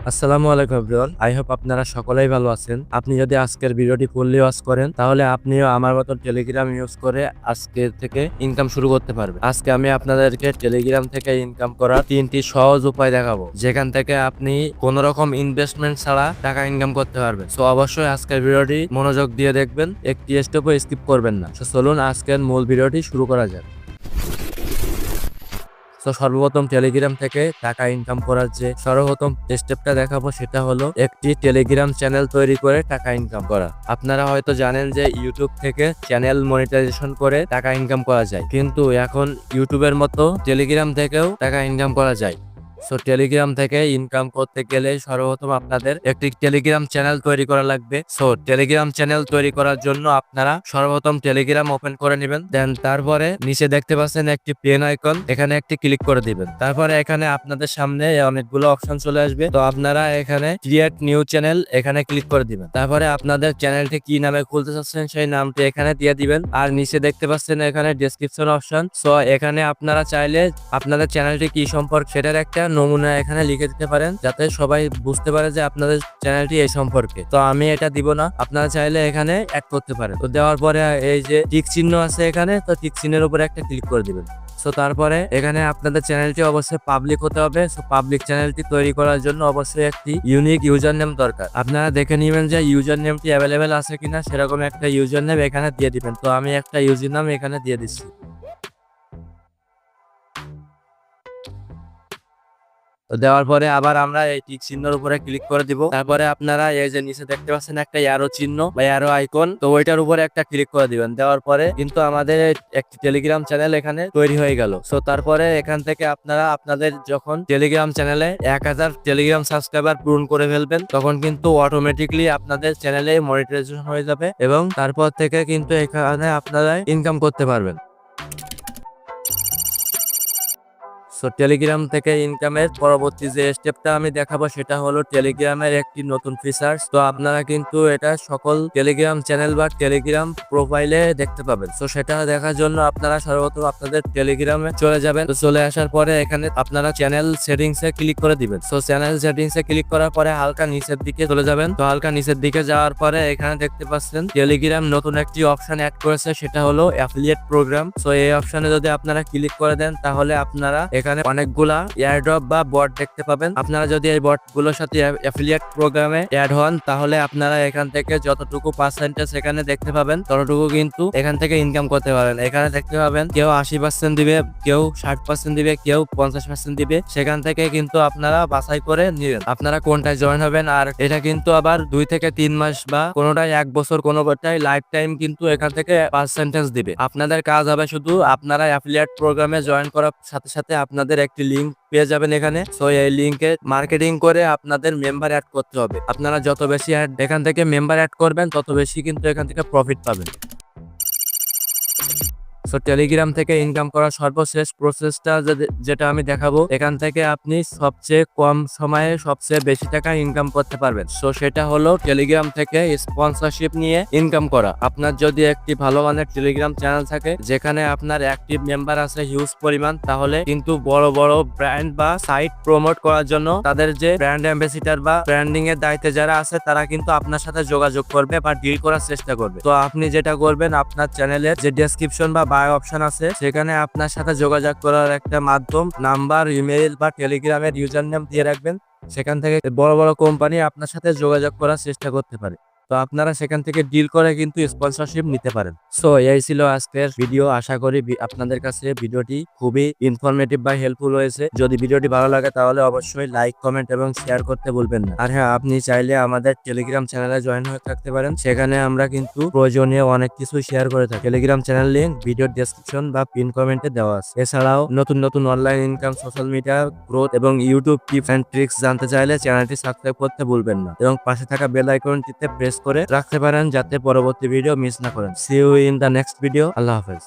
আসসালামু আলাইকুম everyone. I hope আপনারা সকলেই ভালো আছেন। আপনি যদি আজকের ভিডিওটি ফুললি ওয়াচ করেন তাহলে আপনিও আমার মতো টেলিগ্রাম ইউজ করে আজকে থেকে ইনকাম শুরু করতে পারবেন। আজকে আমি আপনাদেরকে টেলিগ্রাম থেকে ইনকাম করার 3টি সহজ উপায় দেখাবো, যেখান থেকে আপনি কোনো রকম ইনভেস্টমেন্ট ছাড়া টাকা ইনকাম করতে পারবেন। সো অবশ্যই আজকের ভিডিওটি মনোযোগ দিয়ে দেখবেন, একটি স্টেপও স্কিপ করবেন না। সো চলুন আজকের মূল ভিডিওটি শুরু করা যাক। তো সর্বপ্রথম টেলিগ্রাম থেকে টাকা ইনকাম করার যে সর্বপ্রথম স্টেপটা দেখাবো সেটা হলো একটি টেলিগ্রাম চ্যানেল তৈরি করে টাকা ইনকাম করা। আপনারা হয়তো জানেন যে ইউটিউব থেকে চ্যানেল মনিটাইজেশন করে টাকা ইনকাম করা যায়, কিন্তু এখন ইউটিউবের মতো টেলিগ্রাম থেকেও টাকা ইনকাম করা যায়। সো টেলিগ্রাম থেকে ইনকাম করতে গেলে সর্বপ্রথম আপনাদের একটি টেলিগ্রাম চ্যানেল তৈরি করা লাগবে। সো টেলিগ্রাম চ্যানেল তৈরি করার জন্য আপনারা সর্বপ্রথম টেলিগ্রাম ওপেন করে নেবেন। দেন তারপরে নিচে দেখতে পাচ্ছেন একটি পেন আইকন, এখানে একটি ক্লিক করে দিবেন। তারপরে এখানে আপনাদের সামনে অনেকগুলো অপশন চলে আসবে। তো আপনারা এখানে ক্রিয়েট নিউ চ্যানেল এখানে ক্লিক করে দিবেন। তারপরে আপনাদের চ্যানেলটি কি নামে খুলতে চাচ্ছেন সেই নামটি এখানে দিয়ে দিবেন। আর নিচে দেখতে পাচ্ছেন এখানে ডেসক্রিপশন অপশন। সো এখানে আপনারা চাইলে আপনাদের চ্যানেলটি কি সম্পর্কে সেটার একটা নমুনা এখানে লিখে দিতে পারেন, যাতে সবাই বুঝতে পারে যে আপনাদের চ্যানেলটি এই সম্পর্কে। তো আমি এটা দিব না, আপনারা চাইলে এখানে অ্যাড করতে পারেন। তো দেওয়ার পরে এই যে টিক চিহ্ন আছে এখানে, তো টিক চিহ্নের উপরে একটা ক্লিক করে দিবেন। সো তারপরে এখানে আপনাদের চ্যানেলটি অবশ্যই পাবলিক হতে হবে। সো পাবলিক চ্যানেলটি তৈরি করার জন্য অবশ্যই একটি ইউনিক ইউজার নেম দরকার। আপনারা দেখে নেবেন যে ইউজার নেমটি অ্যাভেলেবেল আছে কিনা, সেরকম একটা ইউজার নেম এখানে দিয়ে দিবেন। তো আমি একটা ইউজার নাম এখানে দিয়ে দিচ্ছি। তো দেওয়ার পরে আবার আমরা এই টিক চিহ্নের উপরে ক্লিক করে দিব। তারপরে আপনারা এই যে নিচে দেখতে পাচ্ছেন একটা অ্যারো চিহ্ন বা অ্যারো আইকন, তো ওইটার উপরে একটা ক্লিক করে দিবেন। দেওয়ার পরে কিন্তু আমাদের একটি টেলিগ্রাম চ্যানেল এখানে তৈরি হয়ে গেল। সো তারপরে এখান থেকে আপনারা আপনাদের যখন টেলিগ্রাম চ্যানেলে 1000 টেলিগ্রাম সাবস্ক্রাইবার পূরণ করে ফেলবেন, তখন কিন্তু অটোমেটিকলি আপনাদের চ্যানেলে মনিটাইজেশন হয়ে যাবে এবং তারপর থেকে কিন্তু এখানে আপনারা ইনকাম করতে পারবেন। সো টেলিগ্রাম থেকে ইনকামের পরবর্তী যে স্টেপটা আমি দেখাবো সেটা হলো টেলিগ্রামের একটি নতুন ফিচার্স। তো আপনারা কিন্তু এটা সকল টেলিগ্রাম চ্যানেল বা টেলিগ্রাম প্রোফাইলে দেখতে পাবেন। তো সেটা দেখার জন্য আপনারা সর্বপ্রথম আপনাদের টেলিগ্রামে চলে যাবেন। তো চলে আসার পরে এখানে আপনারা চ্যানেল সেটিংসে ক্লিক করে দিবেন। সো চ্যানেল সেটিংসে ক্লিক করার পরে হালকা নিচের দিকে চলে যাবেন। তো হালকা নিচের দিকে যাওয়ার পরে এখানে দেখতে পাচ্ছেন টেলিগ্রাম নতুন একটি অপশন অ্যাড করেছে, সেটা হলো অ্যাফিলিয়েট প্রোগ্রাম। সো এই অপশনে যদি আপনারা ক্লিক করে দেন তাহলে আপনারা এখানে অনেকগুলা এয়ারড্রপ বা বট দেখতে পাবেন। আপনারা যদি এই বট গুলোর সাথে অ্যাফিলিয়েট প্রোগ্রামে অ্যাড হন তাহলে আপনারা এখান থেকে যতটুকু পার্সেন্টেজ এখানে দেখতে পাবেন ততটুকু কিন্তু এখান থেকে ইনকাম করতে পারেন। এখানে দেখতে পাবেন কেউ 80% দিবে, কেউ 60% দিবে, কেউ 50% দিবে। সেখান থেকে কিন্তু আপনারা বাছাই করে নিবেন আপনারা কোনটায় জয়েন হবেন। আর এটা কিন্তু আবার 2 থেকে 3 মাস বা কোনোটাই 1 বছর, কোনোটাই লাইফ টাইম কিন্তু এখান থেকে পার্সেন্টেজ দিবে। আপনাদের কাজ হবে শুধু আপনারা অ্যাফিলিয়েট প্রোগ্রামে জয়েন করার সাথে সাথে আপনাদের একটি লিঙ্ক পেয়ে যাবেন এখানে। সো এই লিঙ্কে মার্কেটিং করে আপনাদের মেম্বার অ্যাড করতে হবে। আপনারা যত বেশি এখান থেকে মেম্বার অ্যাড করবেন তত বেশি কিন্তু এখান থেকে প্রফিট পাবেন। সো টেলিগ্রাম থেকে ইনকাম করার সর্বশেষ প্রসেসটা যেটা আমি দেখাবো, এখান থেকে আপনি সবচেয়ে কম সময়ে সবচেয়ে বেশি টাকা ইনকাম করতে পারবেন। সো সেটা হলো টেলিগ্রাম থেকে স্পন্সরশিপ নিয়ে ইনকাম করা। আপনার যদি একটি ভালো মানের টেলিগ্রাম চ্যানেল থাকে যেখানে আপনার অ্যাক্টিভ মেম্বার আছে হিউজ পরিমাণ, তাহলে কিন্তু বড় বড় ব্র্যান্ড বা সাইট প্রমোট করার জন্য তাদের যে ব্র্যান্ড অ্যাম্বাসিডার বা ব্র্যান্ডিং এর দায়িত্বে যারা আছে তারা কিন্তু আপনার সাথে যোগাযোগ করবে বা ডিল করার চেষ্টা করবে। তো আপনি যেটা করবেন, আপনার চ্যানেলের যে ডেসক্রিপশন বা অপশন আছে সেখানে আপনার সাথে যোগাযোগ করার একটা মাধ্যম, নাম্বার, ইমেইল বা টেলিগ্রামের ইউজার নেম দিয়ে রাখবেন। সেখান থেকে বড় বড় কোম্পানি আপনার সাথে যোগাযোগ করার চেষ্টা করতে পারে। তো আপনারা সেখান থেকে ডিল করে কিন্তু স্পন্সরশিপ নিতে পারেন। সো এই ছিল আজকের ভিডিও। আশা করি আপনাদের কাছে ভিডিওটি খুবই ইনফরমেটিভ বা হেল্পফুল হয়েছে। যদি ভিডিওটি ভালো লাগে তাহলে অবশ্যই লাইক, কমেন্ট এবং শেয়ার করতে ভুলবেন না। আর হ্যাঁ, আপনি চাইলে আমাদের টেলিগ্রাম চ্যানেলে জয়েন হয়ে থাকতে পারেন। সেখানে আমরা কিন্তু প্রয়োজনীয় অনেক কিছু শেয়ার করে থাকি। টেলিগ্রাম চ্যানেল লিংক ভিডিওর ডেসক্রিপশন বা পিন কমেন্টে দেওয়া আছে। এছাড়াও নতুন নতুন online income, social media growth এবং ইউটিউব টিপস এন্ড ট্রিক্স জানতে চাইলে চ্যানেলটি সাবস্ক্রাইব করতে ভুলবেন না এবং পাশে থাকা বেল আইকনটিতে প্রেস করে রাখতে পারেন যাতে পরবর্তী ভিডিও মিস না করেন। See you in the next video. আল্লাহ হাফেজ।